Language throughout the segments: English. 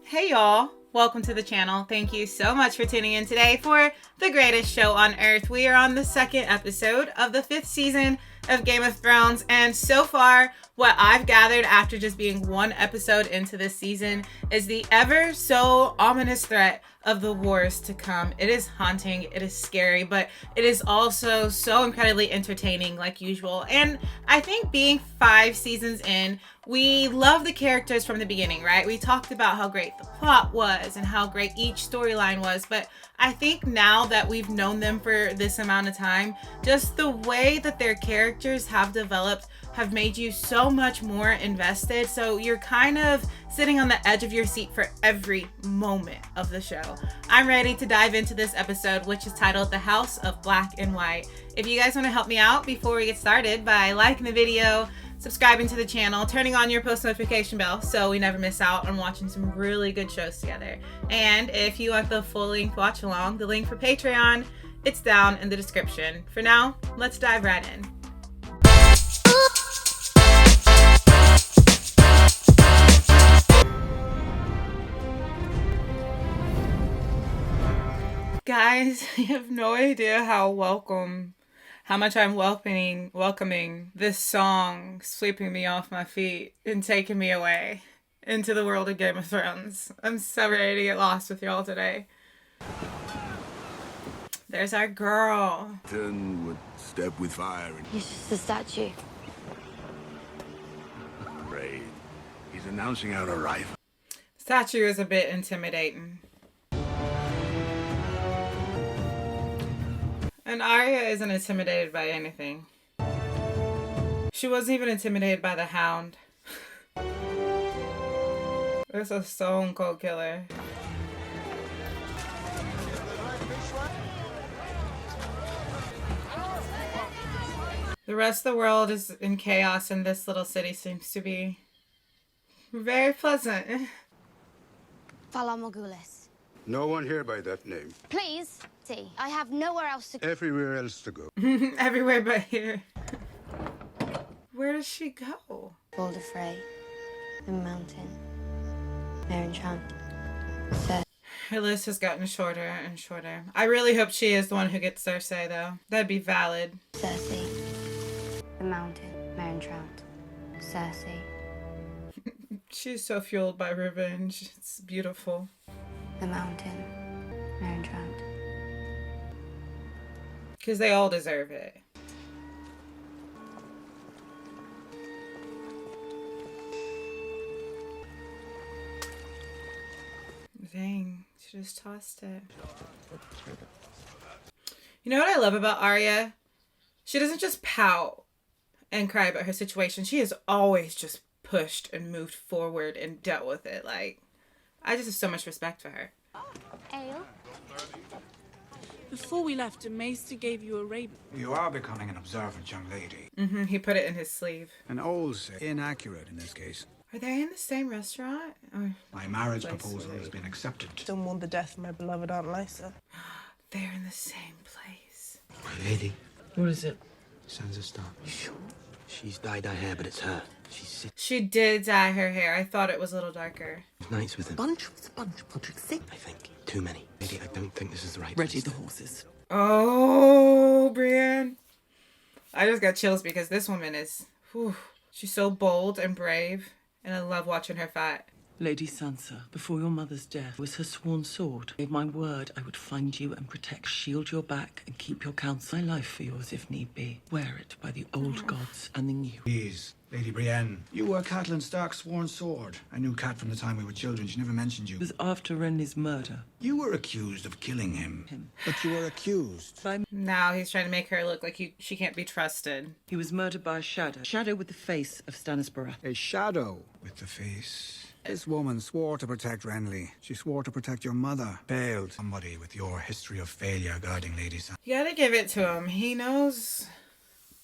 Hey y'all, welcome to the channel. Thank you so much for tuning in today for the greatest show on earth. We are on the second episode of the 5th season of Game of Thrones, and so far what I've gathered after just being one episode into this season is the ever so ominous threat of the wars to come. It is haunting, it is scary, but it is also so incredibly entertaining like usual. And I think being 5 seasons in, we love the characters from the beginning, right? We talked about how great the plot was and how great each storyline was, but I think now that we've known them for this amount of time, just the way that their characters have developed have made you so much more invested. So you're kind of sitting on the edge of your seat for every moment of the show. I'm ready to dive into this episode, which is titled The House of Black and White. If you guys want to help me out before we get started by liking the video, subscribing to the channel, turning on your post notification bell so we never miss out on watching some really good shows together. And if you want the full length watch along, the link for Patreon, it's down in the description. For now, let's dive right in. Guys, you have no idea how much I'm welcoming this song sweeping me off my feet and taking me away into the world of Game of Thrones. I'm so ready to get lost with y'all today. There's our girl. Would step with fire and He's just a statue. raid. He's announcing our arrival. Statue is a bit intimidating. And Arya isn't intimidated by anything. She wasn't even intimidated by the Hound. It's a stone cold killer. The rest of the world is in chaos, and this little city seems to be very pleasant. Fala Morgulis. No one here by that name. Please, T. I have nowhere else to go. Everywhere else to go. Everywhere but here. Where does she go? Boulder Frey. The mountain. Meereen Chant. Sir. Her list has gotten shorter and shorter. I really hope she is the one who gets Cersei, though. That'd be valid. Cersei. The mountain. Meereen Chant. Cersei. She's so fueled by revenge. It's beautiful. The mountain. Meereen Chant. Because they all deserve it. Dang, she just tossed it. You know what I love about Arya? She doesn't just pout and cry about her situation. She has always just pushed and moved forward and dealt with it. Like, I just have so much respect for her. Ale. Before we left, a maester gave you a raven. You are becoming an observant young lady. He put it in his sleeve. An old say, inaccurate in this case. Are they in the same restaurant? Or My marriage Place proposal where has been accepted. Don't want the death of my beloved Aunt Lysa. they're in the same place. My lady, What is it? Sansa Stark. She's dyed her hair, but it's her. She's 6 She did dye her hair. I thought it was a little darker. nights with him, Bunch with a bunch, Podrick. Sick. I think. Too many. Lady, I don't think this is the right Ready place. the horses. Oh, Brienne. I just got chills because this woman is... Whew, she's so bold and brave. And I love watching her fight. Lady Sansa, before your mother's death was her sworn sword. I gave my word I would find you and protect, shield your back, and keep your counsel. My life for yours if need be. Wear it by the old gods and the new. Please, Lady Brienne. You were Catelyn Stark's sworn sword. I knew Cat from the time we were children. She never mentioned you. It was after Renly's murder. You were accused of killing him. But you were accused. Now he's trying to make her look like she can't be trusted. He was murdered by a shadow. Shadow with the face of Stannis Baratheon. A shadow with the face. This woman swore to protect Renly. She swore to protect your mother. Failed. Somebody with your history of failure guarding Lady Sansa. You gotta give it to him. He knows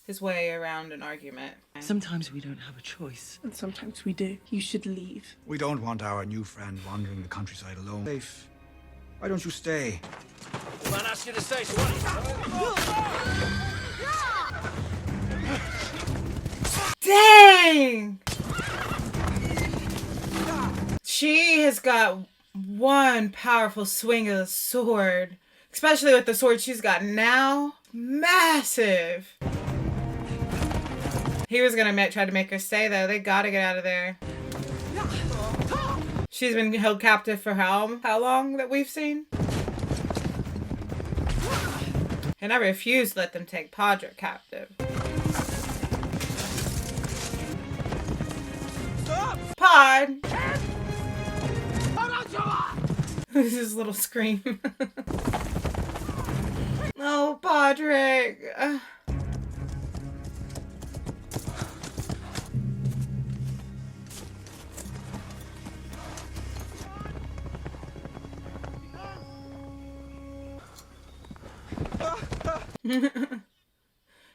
his way around an argument. Sometimes we don't have a choice. And sometimes we do. You should leave. We don't want our new friend wandering the countryside alone. Safe. Why don't you stay? Man asked you to say so. Dang! She has got one powerful swing of the sword, especially with the sword she's got now. Massive. He was gonna try to make her stay though. They gotta get out of there. She's been held captive for how long that we've seen? And I refuse to let them take Podrick captive. Stop! Pod! His little scream. Oh, Podrick.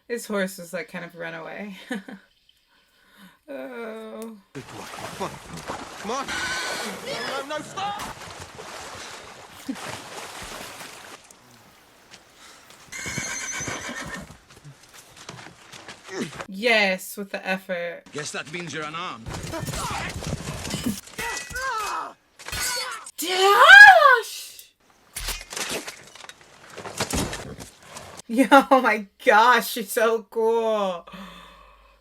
His horse was like kind of run away. Oh. Come on! No, stop! Yes, with the effort. Guess that means you're unarmed. Dash! Oh my gosh, she's so cool.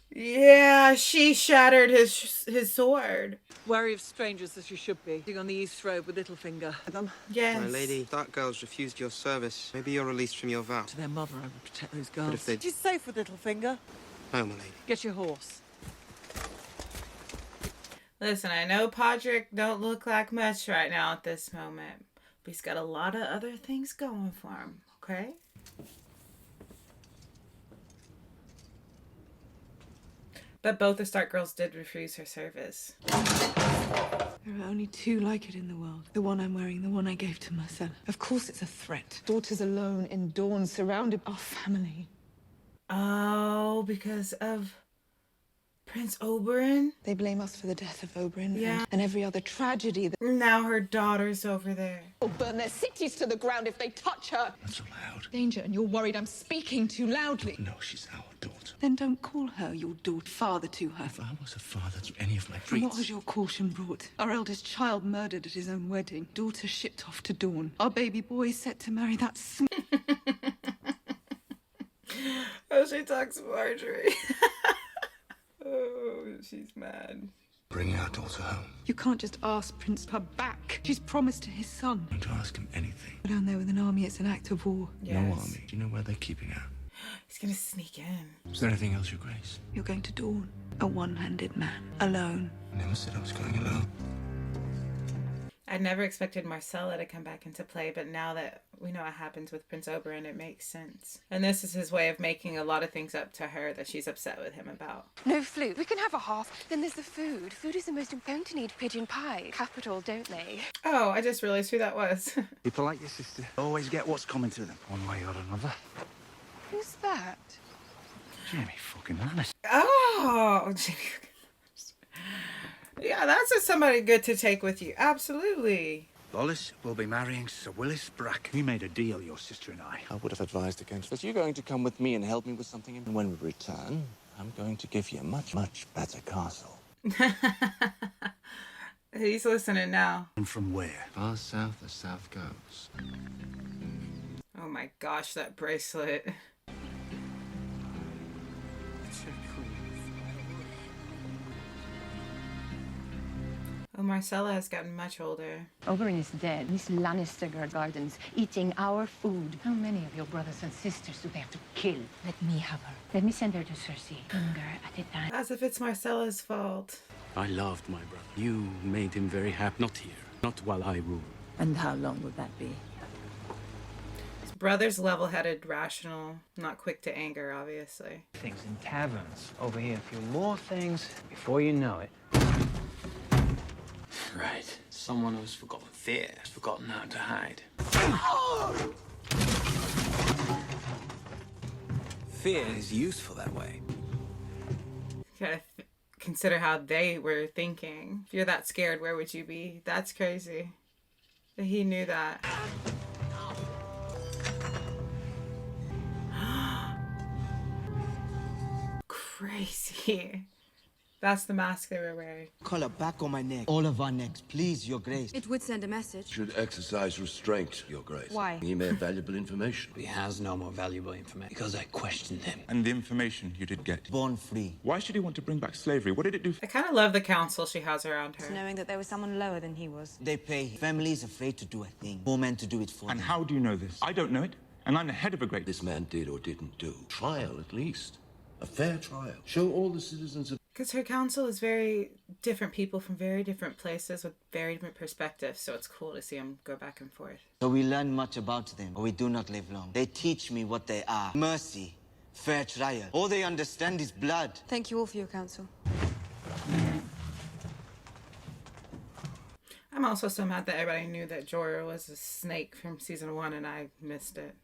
Yeah, she shattered his sword. Wary of strangers as you should be. Sitting on the East Road with Littlefinger. Yes. My lady, dark girls refused your service. Maybe you're released from your vow. To their mother, I would protect those girls. But if they... She's safe with Littlefinger. No, my lady. Get your horse. Listen, I know Podrick don't look like much right now at this moment, but he's got a lot of other things going for him, okay? But both the Stark girls did refuse her service. There are only two like it in the world. The one I'm wearing, the one I gave to Marcella. Of course it's a threat. Daughters alone in Dorne, surrounded by our family. Oh, because of Prince Oberyn? They blame us for the death of Oberyn Yeah. and every other tragedy. Now her daughter's over there. They'll burn their cities to the ground if they touch her. Not so loud. Danger, and you're worried I'm speaking too loudly. No, she's our daughter. Then don't call her your daughter, father to her. If I was a father to any of my And what treats... was your caution brought? Our eldest child murdered at his own wedding. Daughter shipped off to Dorne. Our baby boy set to marry that Oh, she talks Marjorie. Oh, she's mad. Bring our daughter home. You can't just ask Prince Pub back. She's promised to his son. Don't ask him anything. Down there with an army, it's an act of war. Yes. No army. Do you know where they're keeping her? He's gonna sneak in. Is there anything else, Your Grace? You're going to Dorne. A one-handed man. Alone. I never said I was going alone. I never expected Marcella to come back into play, but now that we know what happens with Prince Oberyn, it makes sense. And this is his way of making a lot of things up to her that she's upset with him about. No flute. We can have a half. Then there's the food. Food is the most important to need. Pigeon pie. Capital, don't they? Oh, I just realized who that was. People like your sister always get what's coming to them, one way or another. Who's that? Jaime fucking Lannister. Oh, yeah, that's just somebody good to take with you. Absolutely. Wallace will be marrying Sir Willis Brack. We made a deal, your sister and I. I would have advised against this. You're going to come with me and help me with something. And when we return, I'm going to give you a much, much better castle. He's listening now. And from where? Far south as south goes. Oh my gosh, that bracelet. Oh, Marcella has gotten much older. Oberyn is dead. These Lannister gardens eating our food. How many of your brothers and sisters do they have to kill? Let me have her. Let me send her to Cersei. Finger at a time. As if it's Marcella's fault. I loved my brother. You made him very happy. Not here. Not while I rule. And how long would that be? His brother's level-headed, rational, not quick to anger, obviously. Things in taverns. Over here, a few more things. Before you know it. Right. Someone who's forgotten fear, has forgotten how to hide. Fear is useful that way. Gotta consider how they were thinking. If you're that scared, where would you be? That's crazy. That he knew that. Crazy. That's the mask they were wearing. Collar back on my neck. All of our necks, please, Your Grace. It would send a message. Should exercise restraint, Your Grace. Why? He may have valuable information. He has no more valuable information because I questioned him. And the information you did get? Born free. Why should he want to bring back slavery? What did it do? I kind of love the council she has around her. Knowing that there was someone lower than he was. They pay. Family is afraid to do a thing. More men to do it for And them. how do you know this? I don't know it, and I'm the head of a great... This man did or didn't do. Trial, at least. A fair trial. Show all the citizens of... Because her council is very different people from very different places with very different perspectives, so it's cool to see them go back and forth. So we learn much about them, but we do not live long. They teach me what they are. Mercy. Fair trial. All they understand is blood. Thank you all for your counsel. I'm also so mad that everybody knew that Jorah was a snake from season 1 and I missed it.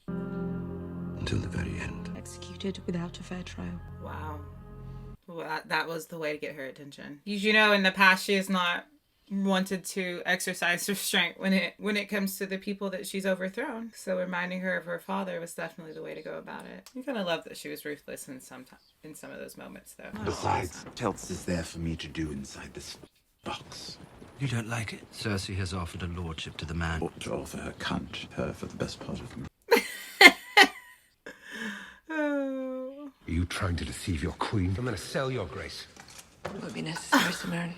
Until the very end. Executed without a fair trial. Wow. Well, that was the way to get her attention. You know, in the past, she has not wanted to exercise restraint when it comes to the people that she's overthrown. So reminding her of her father was definitely the way to go about it. You kind of love that she was ruthless in some of those moments, though. Besides, what else is there for me to do inside this box? You don't like it? Cersei has offered a lordship to the man. Ought to offer her cunt, her for the best part of me. Oh. Are you trying to deceive your queen? I'm going to sell your grace. It won't be necessary, Sir Meereen.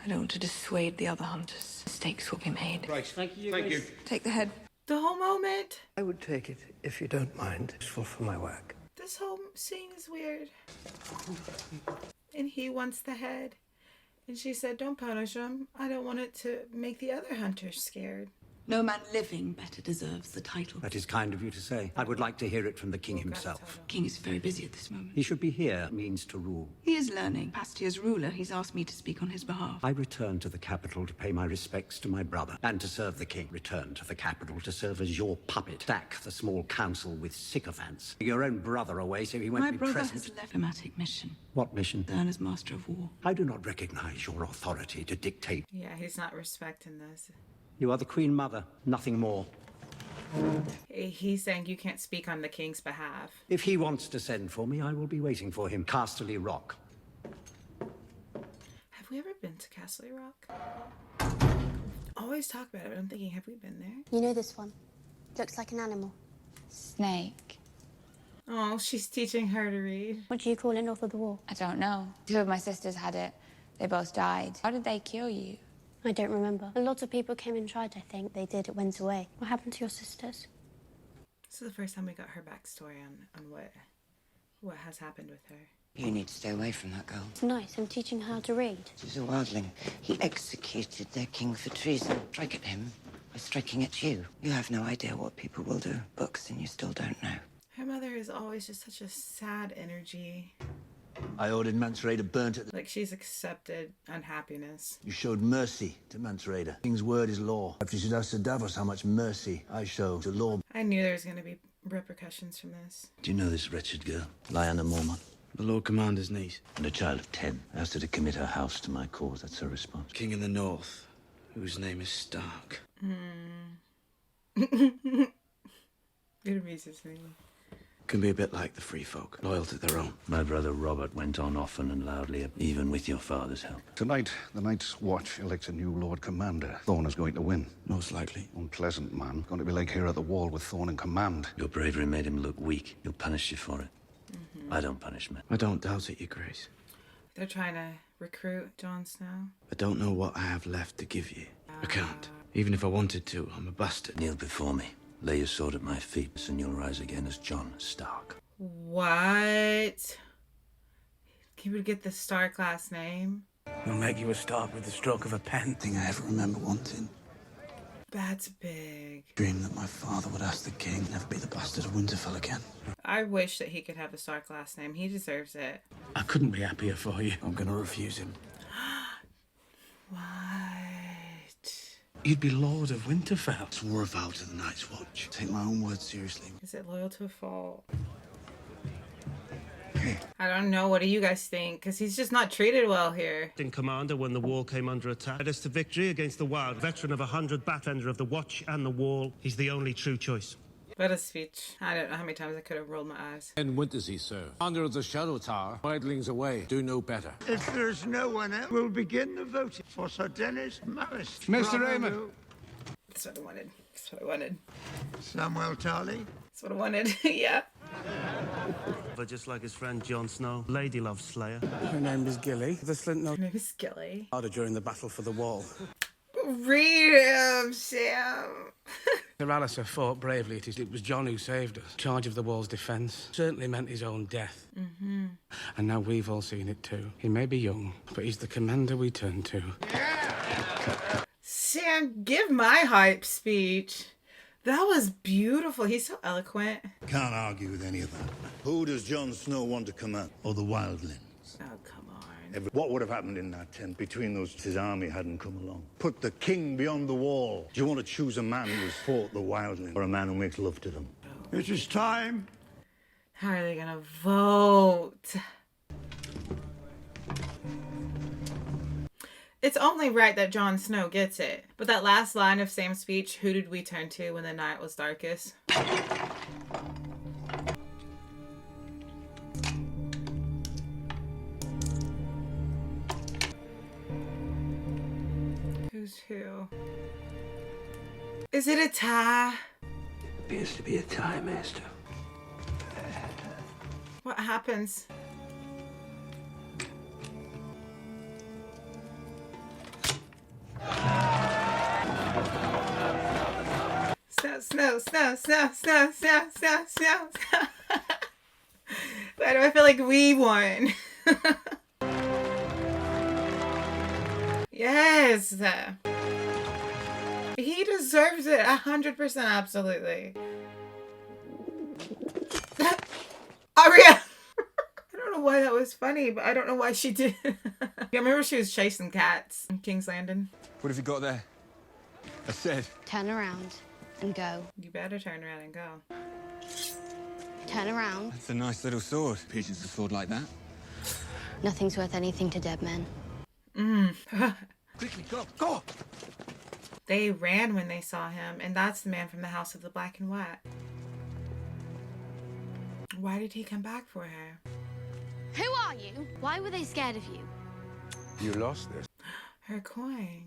I don't want to dissuade the other hunters. Mistakes will be made. Right. Thank you. Thank you. Take the head. The whole moment. I would take it, if you don't mind. Useful for my work. This whole scene is weird. And he wants the head. And she said, don't punish him. I don't want it to make the other hunters scared. No man living better deserves the title. That is kind of you to say. I would like to hear it from the king himself. King is very busy at this moment. He should be here, means to rule. He is learning. Capacity as ruler, he's asked me to speak on his behalf. I return to the capital to pay my respects to my brother and to serve the king. Return to the capital to serve as your puppet. Stack the small council with sycophants. Your own brother away so he won't My be brother present. has left a diplomatic mission. What mission? Earn as master of war. I do not recognize your authority to dictate. Yeah, he's not respecting this. You are the queen mother, nothing more. He's saying you can't speak on the king's behalf. If he wants to send for me, I will be waiting for him. Casterly Rock. Have we ever been to Castle Rock? Always talk about it, but I'm thinking, have we been there? You know this one? Looks like an animal. Snake. Oh, she's teaching her to read. What do you call it north of the wall? I don't know. Two of my sisters had it. They both died. How did they kill you? I don't remember. A lot of people came and tried, I think. They did. It went away. What happened to your sisters? This is the first time we got her backstory on what has happened with her. You need to stay away from that girl. It's nice. I'm teaching her how to read. She's a wildling. He executed their king for treason. Strike at him by striking at you. You have no idea what people will do. Books, and you still don't know. Her mother is always just such a sad energy. I ordered Mance Rayder burnt at the... Like she's accepted unhappiness. You showed mercy to Mance Rayder. King's word is law. After you should ask Sir Davos how much mercy I show to law. I knew there was going to be repercussions from this. Do you know this wretched girl, Lyanna Mormont? The Lord Commander's niece. And a child of 10. I asked her to commit her house to my cause. That's her response. King in the North, whose name is Stark. It amuses me. Can be a bit like the free folk, loyal to their own. My brother Robert went on often and loudly, even with your father's help. Tonight, the Night's Watch elects a new Lord Commander. Thorne is going to win. Most likely. Unpleasant man. Going to be like here at the wall with Thorne in command. Your bravery made him look weak. He'll punish you for it. I don't punish men. I don't doubt it, Your Grace. They're trying to recruit Jon Snow. I don't know what I have left to give you. I can't. Even if I wanted to, I'm a bastard. Kneel before me. Lay your sword at my feet, and you'll rise again as Jon Stark. What? Can we get the Stark last name? He'll make you a Stark with the stroke of a pen. Thing I ever remember wanting. That's big. Dream that my father would ask the king, never be the bastard of Winterfell again. I wish that he could have the Stark last name. He deserves it. I couldn't be happier for you. I'm gonna refuse him. What? You'd be Lord of Winterfell. Swore a vow to the Night's Watch. Take my own word seriously. Is it loyal to a fault? I don't know. What do you guys think? Because he's just not treated well here. Commander when the wall came under attack. Led us to victory against the Wild. Veteran of 100, battender of the Watch and the Wall. He's the only true choice. What a speech. I don't know how many times I could have rolled my eyes. And winters he served. Under the Shadow Tower, idlings away, do no better. If there's no one else, we'll begin the voting for Sir Dennis Maris. Mr. Raymond. That's what I wanted. That's what I wanted. Samuel Tarley. That's what I wanted. Yeah. But just like his friend Jon Snow, Lady Love Slayer. Her name is Gilly. The Slint Her name is Gilly. harder during the battle for the wall. Read him, Sam. Sir Alistair fought bravely. It was Jon who saved us. Charge of the wall's defence certainly meant his own death. Mm-hmm. And now we've all seen it too. He may be young, but he's the commander we turn to. Sam, give my hype speech. That was beautiful. He's so eloquent. Can't argue with any of that. Who does Jon Snow want to command? Or the wildlings? Oh, come on. What would have happened in that tent between those if his army hadn't come along? Put the king beyond the wall. Do you want to choose a man who has fought the wildlings or a man who makes love to them? It is time. How are they gonna vote? It's only right that Jon Snow gets it. But that last line of Sam's speech, who did we turn to when the night was darkest? Who's who? Is it a tie? Appears to be a tie, Maester. What happens? Snow. Why do I feel like we won? Yes. He deserves it 100%, absolutely. Arya! I don't know why that was funny, but I don't know why she did. I remember she was chasing cats in King's Landing. What have you got there? I said. Turn around and go. You better turn around and go. Turn around. That's a nice little sword. Pigeons a sword like that. Nothing's worth anything to dead men. Quickly, go! They ran when they saw him, and that's the man from the House of the Black and White. Why did he come back for her? Who are you? Why were they scared of you? You lost this. Her coin.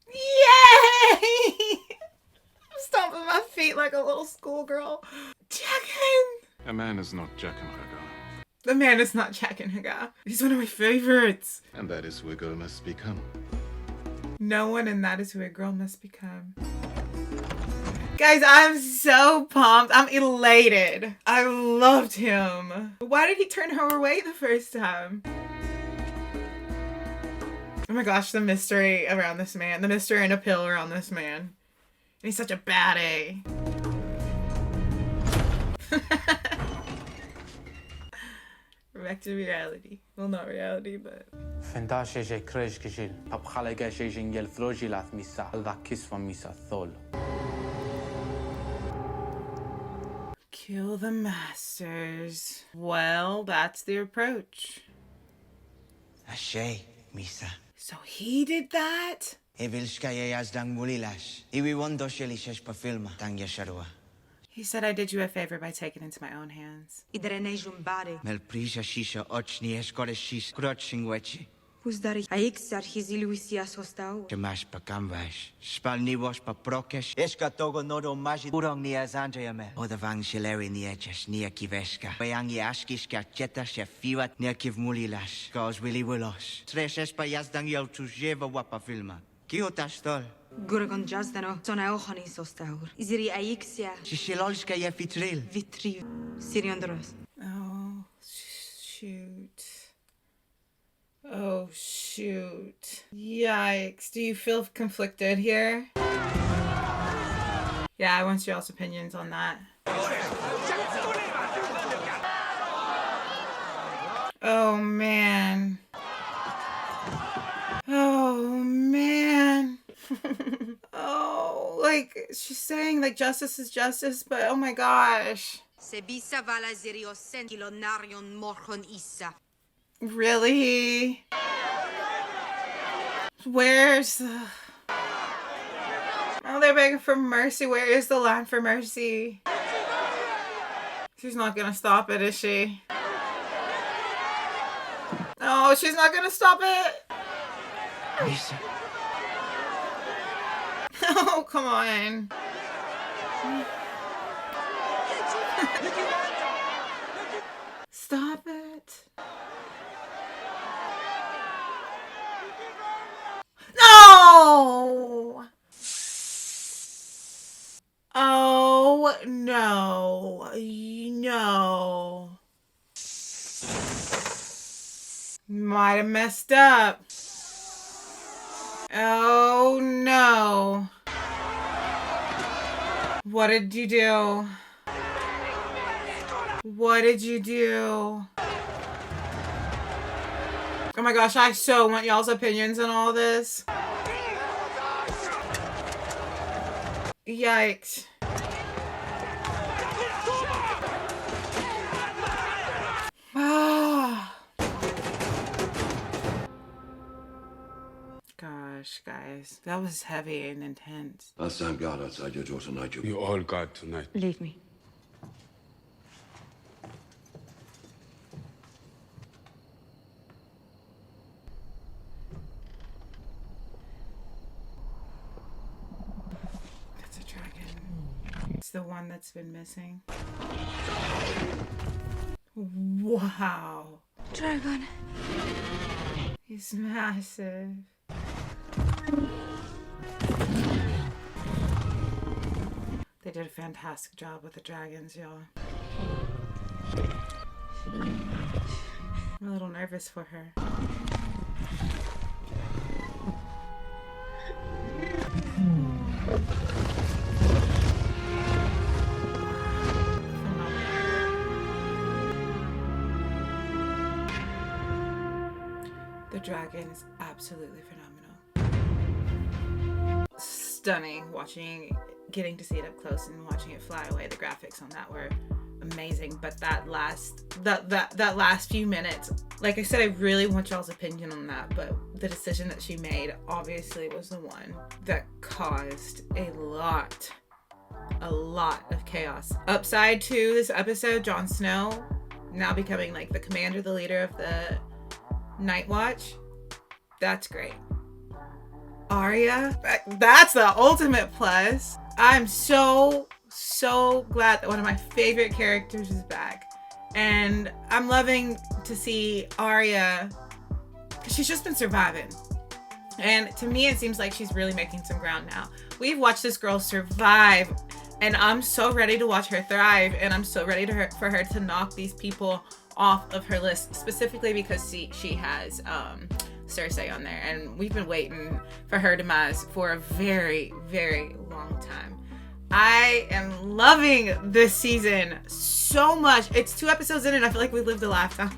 Yay! I'm stomping my feet like a little schoolgirl. Jaqen! A man is not Jaqen Hagar. The man is not Jaqen Hagar. He's one of my favorites. And that is who a girl must become. No one, and that is who a girl must become. Guys, I'm so pumped. I'm elated. I loved him. Why did he turn her away the first time? Oh my gosh, the mystery around this man. The mystery and appeal around this man. And he's such a baddie. Back to reality. Well, not reality, but... Kill the masters. Well, that's the approach. Ashe, Misa. So he did that? He said I did you a favor by taking it into my own hands. Who's that? Aixar his Luisias hostao. Chamash pa canvas. Spal ni wash pa prokesh. Eska togo nodo maji urong ni azandria me. Oda vang shileri ni eches ni akiveska. Bayangi askis ka cheta shefiwat ni akivmulilas. Cause willy willos. Tres es pa yazdang yel tu jeva wapa filma. Kio tastol. Gurgon jazdano. Sona ochani sostaur. Iziri Aixia. Shishilolska ye vitril. Vitri. Siriandros. Oh, shoot. Oh, shoot. Yikes. Do you feel conflicted here? Yeah, I want y'all's opinions on that. Oh, man. Oh, man. Oh, like, she's saying, like, justice is justice, but oh my gosh. Really? Where's the... Oh, they're begging for mercy. Where is the line for mercy? She's not gonna stop it, is she? No, she's not gonna stop it. Oh, come on. Stop it. No! Oh, no. No. Might have messed up. Oh, no. What did you do? What did you do? Oh my gosh, I so want y'all's opinions on all this. Yikes. Ah. Gosh, guys, that was heavy and intense. I'll stand guard outside your door tonight. You all guard tonight. Leave me. That's a dragon. It's the one that's been missing. Wow. Dragon. He's massive. They did a fantastic job with the dragons, y'all. I'm a little nervous for her. The dragon is absolutely phenomenal. Stunning getting to see it up close and watching it fly away. The graphics on that were amazing, but that last few minutes, like I said, I really want y'all's opinion on that, but the decision that she made obviously was the one that caused a lot of chaos. Upside to this episode, Jon Snow now becoming like the commander, the leader of the Night Watch. That's great. Arya, that's the ultimate plus. I'm so glad that one of my favorite characters is back. And I'm loving to see Arya, because she's just been surviving. And to me, it seems like she's really making some ground now. We've watched this girl survive, and I'm so ready to watch her thrive, and I'm so ready for her to knock these people off of her list, specifically because she has Cersei on there, and we've been waiting for her demise for a very, very long time. I am loving this season so much. It's 2 episodes in and I feel like we lived a lifetime.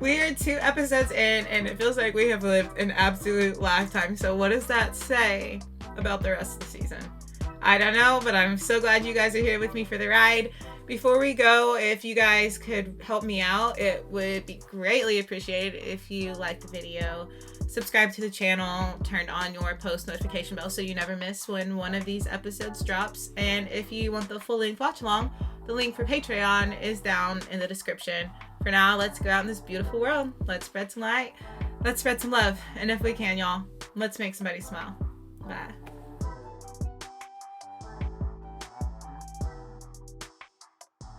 We are 2 episodes in and it feels like we have lived an absolute lifetime. So what does that say about the rest of the season? I don't know, but I'm so glad you guys are here with me for the ride. Before we go, if you guys could help me out, it would be greatly appreciated if you liked the video, subscribe to the channel, turn on your post notification bell so you never miss when one of these episodes drops. And if you want the full length watch along, the link for Patreon is down in the description. For now, let's go out in this beautiful world. Let's spread some light. Let's spread some love. And if we can, y'all, let's make somebody smile. Bye.